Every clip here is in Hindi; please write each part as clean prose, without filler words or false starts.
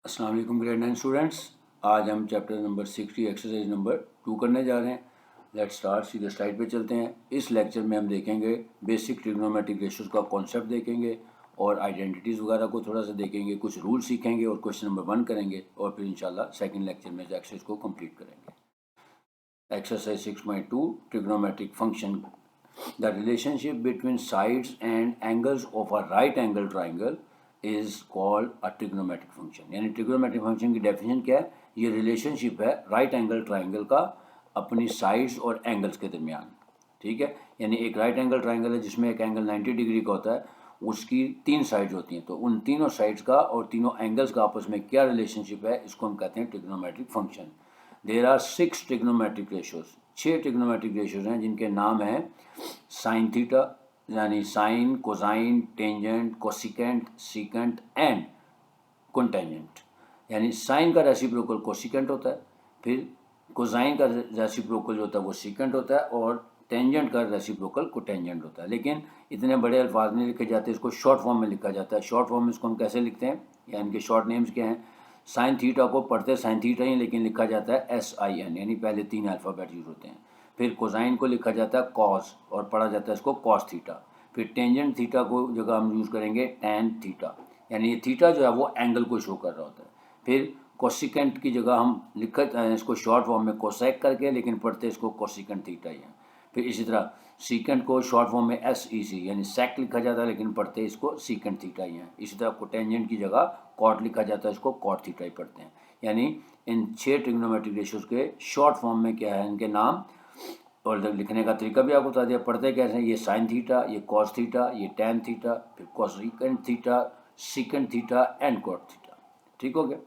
अस्सलाम वालेकुम ग्रेड 9 स्टूडेंट्स। आज हम चैप्टर नंबर 60 एक्सरसाइज नंबर 2 करने जा रहे हैं। लेट्स स्टार्ट, सीधे स्लाइड पे चलते हैं। इस लेक्चर में हम देखेंगे बेसिक ट्रिग्नोमेट्रिक रेशियोज का कॉन्सेप्ट देखेंगे और आइडेंटिटीज़ वगैरह को थोड़ा सा देखेंगे, कुछ रूल सीखेंगे और क्वेश्चन नंबर 1 करेंगे और फिर इंशाल्लाह सेकंड लेक्चर में एक्सरसाइज को कंप्लीट करेंगे। Exercise 6.2 trigonometric function. The relationship between sides and angles of a right angle triangle is called a trigonometric function। यानी trigonometric function की डेफिनेशन क्या है? ये रिलेशनशिप है राइट एंगल ट्राइंगल का अपनी साइड्स और एंगल्स के दरमियान। ठीक है, यानी एक राइट एंगल ट्राइंगल है जिसमें एक एंगल 90 डिग्री का होता है, उसकी 3 साइड्स होती हैं, तो उन तीनों साइड्स का और तीनों एंगल्स का आपस में क्या रिलेशनशिप है, इसको हम कहते हैं trigonometric function. There are 6 trigonometric ratios, 6 trigonometric ratios हैं जिनके नाम हैं साइन थीटा यानी sine, cosine, tangent, cosecant, secant and cotangent. यानी साइन का रेसिप्रोकल कोसिकेंट होता है, फिर कोसाइन का रेसिप्रोकल जो होता है वो सीकेंट होता है और टेंजेंट का रेसिप्रोकल कोटेंजेंट होता है। लेकिन इतने बड़े अल्फाज नहीं लिखे जाते, इसको शॉर्ट फॉर्म में लिखा जाता है। शॉर्ट फॉर्म में इसको हम कैसे लिखते हैं या इनके शॉर्ट नेम्स क्या हैं? साइन थीटा को पढ़ते साइन थीटा ही, लेकिन लिखा जाता है SIN, यानी पहले 3 अल्फ़ाबेट यूज़ होते हैं। फिर कोसाइन को लिखा जाता है कॉस और पढ़ा जाता है इसको कॉस थीटा। फिर टेंजेंट थीटा को जगह हम यूज़ करेंगे टैन थीटा, यानी ये थीटा जो है वो एंगल को शो कर रहा होता है। फिर कोसिकेंट की जगह हम लिखा इसको शॉर्ट फॉर्म में कोसेक करके, लेकिन पढ़ते इसको कोसिकेंट थीटा ही है। फिर इसी तरह सीकेंट को शॉर्ट फॉर्म में SEC यानी सेक लिखा जाता है, लेकिन पढ़ते इसको सीकेंट थीटा ही है। इसी तरह कोटेंजेंट की जगह कॉट लिखा जाता है, इसको कॉट थीटा ही पढ़ते हैं। यानी इन 6 ट्रिग्नोमेट्रिक रेशियोज के शॉर्ट फॉर्म में क्या है इनके नाम और लिखने का तरीका भी आपको बता दिया। पढ़ते कैसे हैं? ये साइन थीटा, ये कॉस थीटा, ये टैन थीटा, फिर cosecant theta, secant theta and cot theta. ठीक हो गया।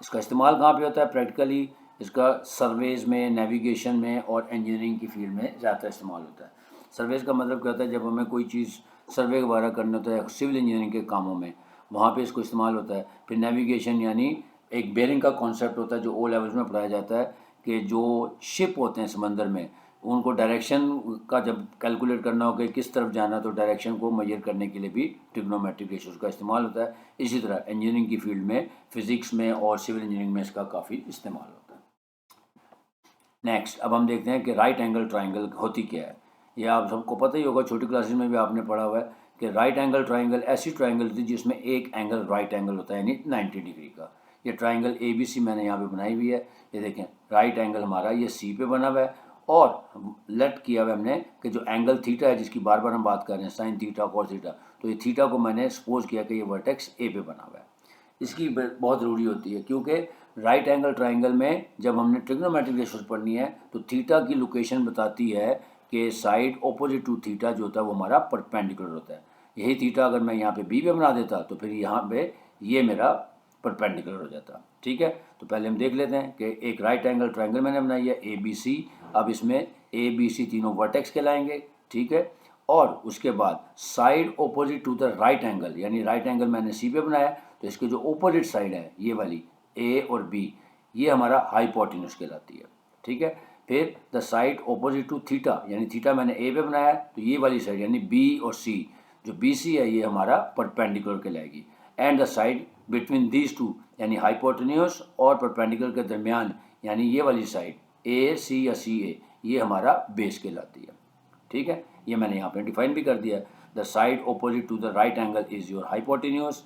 इसका इस्तेमाल कहाँ पे होता है प्रैक्टिकली? इसका सर्वेज में, नेविगेशन में और इंजीनियरिंग की फील्ड में ज़्यादा इस्तेमाल होता है। सर्वेज का मतलब क्या होता है? जब हमें कोई चीज़ सर्वे वगैरह करना होता है सिविल इंजीनियरिंग के कामों में, वहाँ पे इसको इस्तेमाल होता है। फिर नेविगेशन यानी एक बेरिंग का कॉन्सेप्ट होता है जो O लेवल्स में पढ़ाया जाता है कि जो शिप होते हैं समंदर में, उनको डायरेक्शन का जब कैलकुलेट करना हो कि किस तरफ जाना, तो डायरेक्शन को मेजर करने के लिए भी ट्रिग्नोमेट्रिक रेशियोज का इस्तेमाल होता है। इसी तरह इंजीनियरिंग की फील्ड में, फिजिक्स में और सिविल इंजीनियरिंग में इसका काफ़ी इस्तेमाल होता है। नेक्स्ट, अब हम देखते हैं कि राइट एंगल ट्राइंगल होती क्या है। ये आप सबको पता ही होगा, छोटी क्लासेस में भी आपने पढ़ा हुआ है कि राइट एंगल ट्राइंगल ऐसी ट्राइंगल होती है जिसमें एक एंगल राइट एंगल होता है, यानी 90 डिग्री का। ये ट्राइंगल ABC मैंने यहाँ पे बनाई हुई है। ये देखें, राइट एंगल हमारा ये C पे बना हुआ है और लेट किया हुआ हमने कि जो एंगल थीटा है जिसकी बार बार हम बात कर रहे हैं, साइन थीटा, कॉस थीटा, तो ये थीटा को मैंने सपोज किया कि ये वर्टेक्स A पे बना हुआ है। इसकी बहुत ज़रूरी होती है क्योंकि राइट एंगल ट्राइंगल में जब हमने ट्रिग्नोमेट्रिक रेशियोज पढ़नी है तो थीटा की लोकेशन बताती है कि साइड ऑपोजिट टू थीटा जो होता है वो हमारा परपेंडिकुलर होता है। यही थीटा अगर मैं यहाँ पे B पे बना देता तो फिर यहाँ पे ये मेरा परपेंडिकुलर हो जाता। ठीक है, तो पहले हम देख लेते हैं कि एक राइट एंगल ट्राइंगल मैंने बनाई है ABC। अब इसमें ABC तीनों वर्टेक्स कहलाएंगे। ठीक है, और उसके बाद side opposite to the right angle, यानी राइट एंगल मैंने C पे बनाया तो इसके जो ऑपोजिट साइड है ये वाली A और B, ये हमारा हाइपोटेन्यूज कहलाती है। ठीक है, फिर the side opposite to theta, यानी थीटा मैंने A पे बनाया तो ये वाली साइड यानी B और C, जो BC है ये हमारा परपेंडिकुलर कहलाएगी। And the side between these two, यानी हाइपोटेन्यूज और परपेंडिकुलर के दरमियान, यानी ये वाली साइड AC या CA, ये हमारा बेस कहलाती है। ठीक है, ये मैंने यहाँ पे डिफाइन भी कर दिया है। The side opposite to the right angle is your hypotenuse.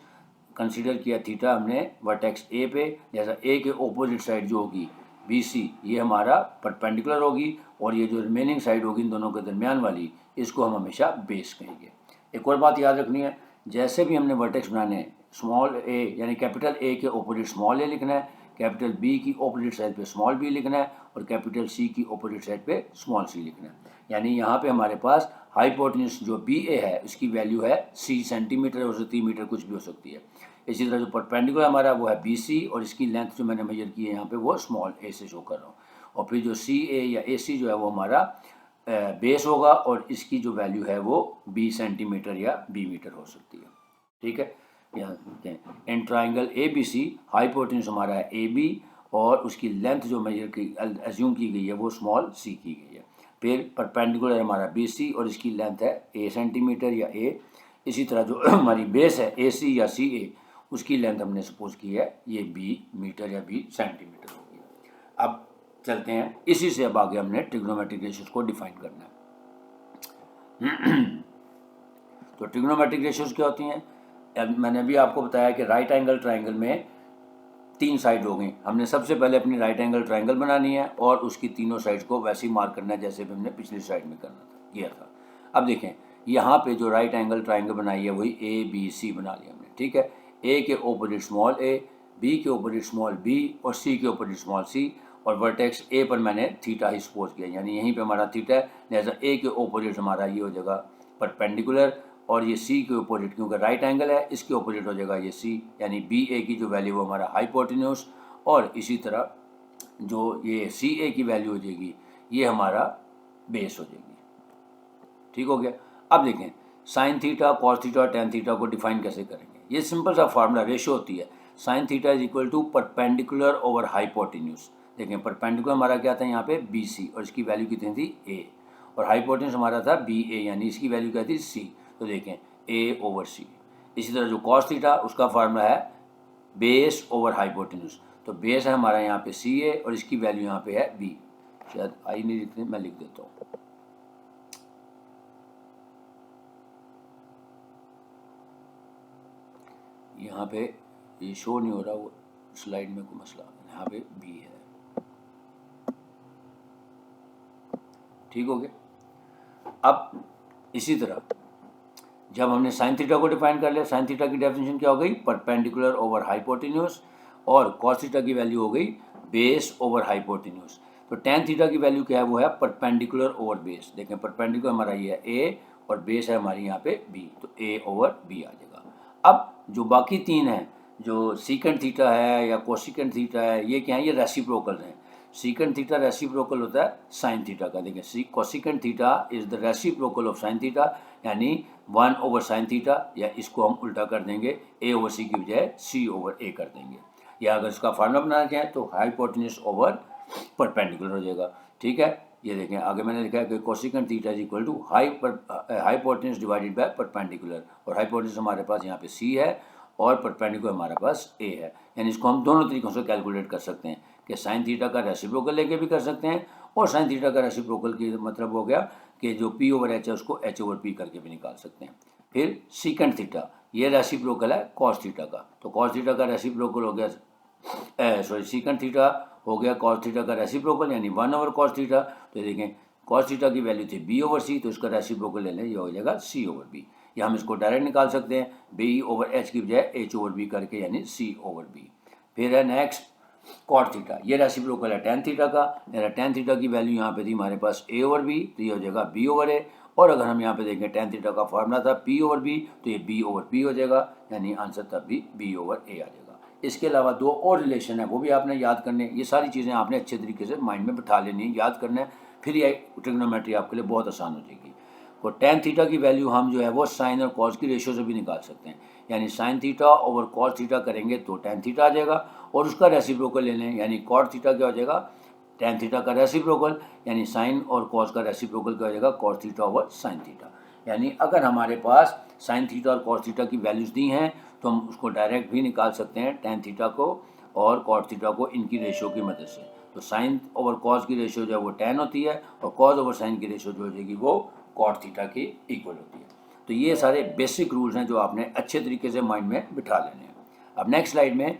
Consider किया थीटा हमने वर्टेक्स A पे, जैसा A के ऑपोजिट साइड जो होगी BC, ये हमारा परपेंडिकुलर होगी और ये जो रिमेनिंग साइड होगी इन दोनों के दरमियान वाली, इसको हम हमेशा बेस कहेंगे। एक और बात याद रखनी है, जैसे भी हमने वर्टेक्स बनाने हैं, स्मॉल a यानी कैपिटल A के ऑपोजिट स्मॉल a लिखना है, कैपिटल B की ऑपोजिट साइड पे स्मॉल b लिखना है और कैपिटल C की ऑपोजिट साइड पे स्मॉल c लिखना है। यानी यहाँ पे हमारे पास हाइपोटेन्यूज जो BA है उसकी वैल्यू है C सेंटीमीटर, हो सकती है मीटर, कुछ भी हो सकती है। इसी तरह जो परपेंडिकुलर हमारा वो है BC और इसकी लेंथ जो मैंने मेजर की है यहाँ पे वो स्मॉल a से शो कर रहा हूँ। और फिर जो CA या AC जो है वो हमारा बेस होगा और इसकी जो वैल्यू है वो B सेंटीमीटर या B मीटर हो सकती है। ठीक है, यहाँ देखते हैं इन ट्राइंगल ABC हाइपोटेन्यूज हमारा है AB और उसकी लेंथ जो मेजर की एज्यूम की गई है वो स्मॉल c की गई है। फिर परपेंडिकुलर हमारा BC और इसकी लेंथ है A सेंटीमीटर या A। इसी तरह जो हमारी बेस है AC या CA, उसकी लेंथ हमने सपोज की है ये बी मीटर या बी सेंटीमीटर होगी। अब चलते हैं, इसी से अब आगे हमने ट्रिग्नोमेट्रिक रेशियोज को डिफाइन करना है। तो ट्रिग्नोमेट्रिक रेशियोज क्या होती हैं? मैंने अभी आपको बताया कि राइट एंगल ट्राइंगल में 3 साइड हो गई। हमने सबसे पहले अपनी राइट एंगल ट्राइंगल बनानी है और उसकी तीनों साइड्स को वैसे ही मार्क करना है जैसे भी हमने पिछली स्लाइड में किया था। अब देखें, यहाँ पे जो राइट एंगल ट्राइंगल बनाई है वही ए बी सी बना लिया हमने, ठीक है। ए के ऑपोजिट स्मॉल ए, बी के ऑपोजिट स्मॉल बी और सी के ऑपोजिट स्मॉल सी, और वर्टेक्स ए पर मैंने थीटा ही सपोज किया, यानी यहीं पे हमारा थीटा है, लिहाजा ए के ऑपोजिट हमारा ये हो जाएगा परपेंडिकुलर, और ये सी के ऑपोजिट क्योंकि राइट एंगल है इसके ऑपोजिट हो जाएगा ये सी, यानी बी ए की जो वैल्यू वो हमारा हाइपोटेन्यूस, और इसी तरह जो ये सी ए की वैल्यू हो जाएगी ये हमारा बेस हो जाएगी। ठीक हो गया। अब देखें साइन थीटा, कॉस थीटा और टेन थीटा को डिफाइन कैसे करेंगे। ये सिंपल सा फार्मूला रेशियो होती है, sine theta is equal to perpendicular over hypotenuse. देखें परपेंडिकुलर हमारा क्या था यहाँ पे बी सी, और इसकी वैल्यू कितनी थी ए, और हाइपोटेन्यूस हमारा था बी ए, यानी इसकी वैल्यू क्या थी सी, तो देखें ए ओवर सी। इसी तरह जो कॉस थीटा उसका फार्मूला है बेस ओवर हाइपोटेन्यूस, तो बेस है हमारा यहाँ पे सी ए और इसकी वैल्यू यहाँ पे है बी। शायद आई नहीं लिखते, मैं लिख देता हूँ। यहाँ पे ये शो नहीं हो रहा, वो स्लाइड में कोई मसला, यहाँ पे बी है। ठीक हो गया। अब इसी तरह जब हमने साइन थीटा को डिफाइन कर लिया, साइन थीटा की डेफिनेशन क्या हो गई परपेंडिकुलर ओवर हाइपोटेन्यूस, और कॉस थीटा की वैल्यू हो गई बेस ओवर हाइपोटेन्यूस। तो टेन थीटा की वैल्यू क्या है, वो है परपेंडिकुलर ओवर बेस। देखें परपेंडिकुलर हमारा ये है ए और बेस है हमारी यहाँ पे बी, तो ए ओवर बी आ जाएगा। अब जो बाकी तीन हैं, जो सीकेंट थीटा है या कोसिकेंट थीटा है, ये क्या है, ये रेसिप्रोकल हैं। सीकेंट थीटा रेसिप्रोकल होता है साइन थीटा का। देखिए cosecant theta is the reciprocal of sine theta, यानी 1 ओवर साइन थीटा, या इसको हम उल्टा कर देंगे ए ओवर सी की बजाय सी ओवर ए कर देंगे, या अगर इसका फार्मूला बनाना चाहें तो हाइपोटेन्यूस ओवर परपेंडिकुलर हो जाएगा। ठीक है, ये देखें आगे मैंने लिखा है कि cosecant theta is equal to hypotenuse divided by perpendicular, और हाइपोटेन्यूस हमारे पास यहाँ पे सी है और परपेंडिकुलर हमारे पास ए है, यानी इसको हम दोनों तरीकों से कैलकुलेट कर सकते हैं कि साइन थीटा का रेसिप्रोकल लेके भी कर सकते हैं, और साइन थीटा का रेसिप्रोकल की मतलब हो गया कि जो पी ओवर एच है उसको एच ओवर पी करके भी निकाल सकते हैं। फिर सीकेंट थीटा, ये रेसिप्रोकल है कॉस थीटा का, तो कॉस थीटा का रेसिप्रोकल हो गया सीकेंट थीटा हो गया कॉस थीटा का रेसिप्रोकल, यानी 1 ओवर कॉस थीटा। तो देखें कॉस थीटा की वैल्यू थी बी ओवर सी, तो इसका रेसिप्रोकल ले लें, ये हो जाएगा सी ओवर बी, या हम इसको डायरेक्ट निकाल सकते हैं बी ओवर एच की बजाय एच ओवर बी करके, यानी सी ओवर बी। फिर है नेक्स्ट कॉट थीटा, ये रेसिप्रोकल है टेन थीटा का, यानी टेन थीटा की वैल्यू यहाँ पे थी हमारे पास ए ओवर बी, तो ये हो जाएगा बी ओवर ए, और अगर हम यहाँ पे देखें टेन थीटा का फॉर्मूला था पी ओवर बी, तो ये बी ओवर पी हो जाएगा, यानी आंसर तब भी बी ओवर ए आ जाएगा। इसके अलावा दो और रिलेशन है वो भी आपने याद करने, ये सारी चीज़ें आपने अच्छे तरीके से माइंड में बिठा लेनी है, याद करना है, फिर ये ट्रिग्नोमेट्री आपके लिए बहुत आसान हो जाएगी। तो टेन थीटा की वैल्यू हम जो है वो साइन और कॉस की रेशियो से भी निकाल सकते हैं, यानी sine theta over cos theta करेंगे तो टेन थीटा आ जाएगा, और उसका रेसिप्रोकल ले लें, यानी कॉट थीटा क्या हो जाएगा टेन थीटा का रेसिप्रोकल, यानी साइन और कॉस का रेसिप्रोकल क्या हो जाएगा cos theta over sign theta. यानी अगर हमारे पास साइन थीटा और कॉस थीटा की वैल्यूज़ दी हैं तो हम उसको डायरेक्ट भी निकाल सकते हैं टेन थीटा को और कॉट थीटा को इनकी रेशियो की मदद से। तो साइन ओवर कॉस की रेशियो जो है वो टेन होती है, और कॉस ओवर साइन की रेशियो जो हो जाएगी वो कॉट थीटा की इक्वल होती है। तो ये सारे बेसिक रूल्स हैं जो आपने अच्छे तरीके से माइंड में बिठा लेने हैं। अब नेक्स्ट स्लाइड में